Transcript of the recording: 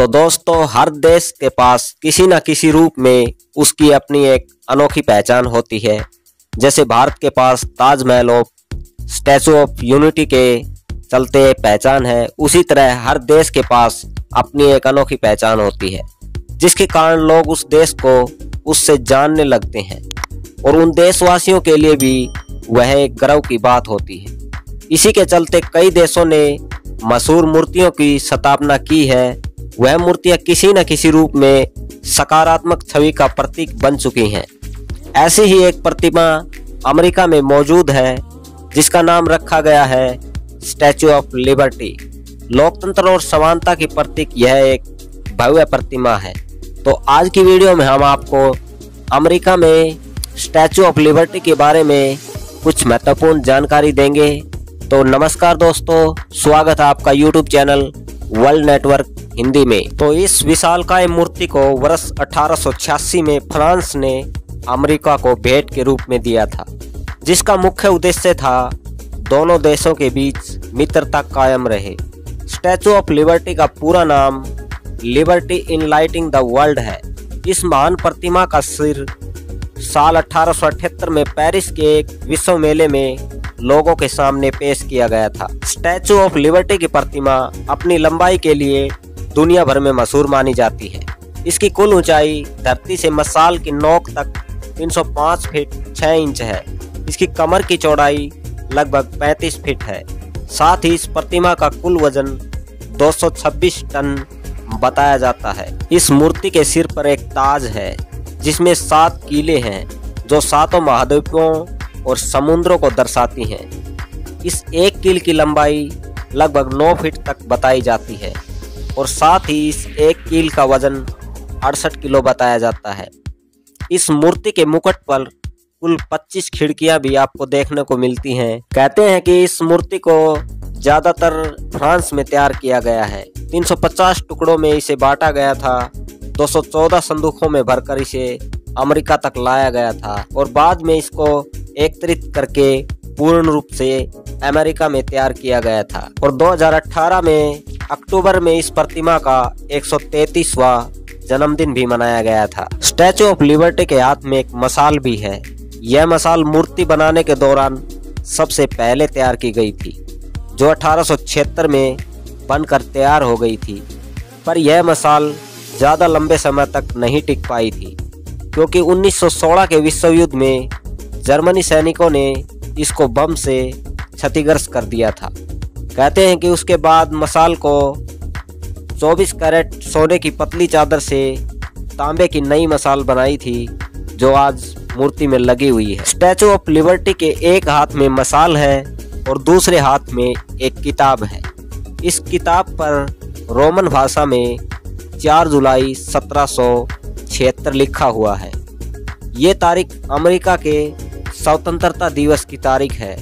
तो दोस्तों, हर देश के पास किसी न किसी रूप में उसकी अपनी एक अनोखी पहचान होती है। जैसे भारत के पास ताजमहल और स्टैचू ऑफ यूनिटी के चलते पहचान है, उसी तरह हर देश के पास अपनी एक अनोखी पहचान होती है, जिसके कारण लोग उस देश को उससे जानने लगते हैं और उन देशवासियों के लिए भी वह एक गर्व की बात होती है। इसी के चलते कई देशों ने मशहूर मूर्तियों की स्थापना की है। वह मूर्तियां किसी न किसी रूप में सकारात्मक छवि का प्रतीक बन चुकी हैं। ऐसी ही एक प्रतिमा अमेरिका में मौजूद है, जिसका नाम रखा गया है स्टैचू ऑफ लिबर्टी। लोकतंत्र और समानता की प्रतीक यह एक भव्य प्रतिमा है। तो आज की वीडियो में हम आपको अमेरिका में स्टैचू ऑफ लिबर्टी के बारे में कुछ महत्वपूर्ण जानकारी देंगे। तो नमस्कार दोस्तों, स्वागत है आपका YouTube channel world network Hindi में। तो इस विशालकाय मूर्ति को वर्ष 1886 में फ्रांस ने अमेरिका को भेंट के रूप में दिया था, जिसका मुख्य उद्देश्य था दोनों देशों के बीच मित्रता कायम रहे। स्टैचू ऑफ लिबर्टी का पूरा नाम liberty in lighting the world है। इस महान प्रतिमा का सिर साल 1878 में पेरिस के एक विश्व मेले में लोगों के सामने पेश किया गया था। स्टैचू ऑफ लिबर्टी की प्रतिमा अपनी लंबाई के लिए दुनिया भर में मशहूर मानी जाती है। इसकी कुल ऊंचाई धरती से मसाल की नोक तक 305 फीट 6 इंच है। इसकी कमर की चौड़ाई लगभग 35 फीट है। साथ ही इस प्रतिमा का कुल वजन 226 टन बताया जाता है। इस मूर्ति के सिर पर एक ताज है, जिसमें 7 कीलें हैं, जो 7 महाद्वीपों और समुद्रों को दर्शाती हैं। इस एक कील की लंबाई लगभग 9 फीट तक बताई जाती है और साथ ही इस एक कील का वजन 68 किलो बताया जाता है। इस मूर्ति के मुकुट पर कुल 25 खिड़कियां भी आपको देखने को मिलती हैं। कहते हैं कि इस मूर्ति को ज्यादातर फ्रांस में तैयार किया गया है। 350 टुकड़ों में इसे बांटा गया था। 214 संदूकों में भरकर इसे अमेरिका तक लाया गया था और बाद में इसको एकत्रित करके पूर्ण रूप से अमेरिका में तैयार किया गया था। और 2018 में अक्टूबर में इस प्रतिमा का 133वां जन्मदिन भी मनाया गया था। स्टैचू ऑफ लिबर्टी के हाथ में एक मशाल भी है। यह मशाल मूर्ति बनाने के दौरान सबसे पहले तैयार की गई थी, जो 1876 में बनकर तैयार हो गई थी। पर यह मशाल ज़्यादा लंबे समय तक नहीं टिक पाई थी, क्योंकि 1916 के विश्व युद्ध में जर्मनी सैनिकों ने इसको बम से क्षतिग्रस्त कर दिया था। कहते हैं कि उसके बाद मशाल को 24 कैरेट सोने की पतली चादर से तांबे की नई मशाल बनाई थी, जो आज मूर्ति में लगी हुई है। स्टैचू ऑफ लिबर्टी के एक हाथ में मशाल है और दूसरे हाथ में एक किताब है। इस किताब पर रोमन भाषा में 4 जुलाई 1776 लिखा हुआ है। ये तारीख अमेरिका के स्वतंत्रता दिवस की तारीख है।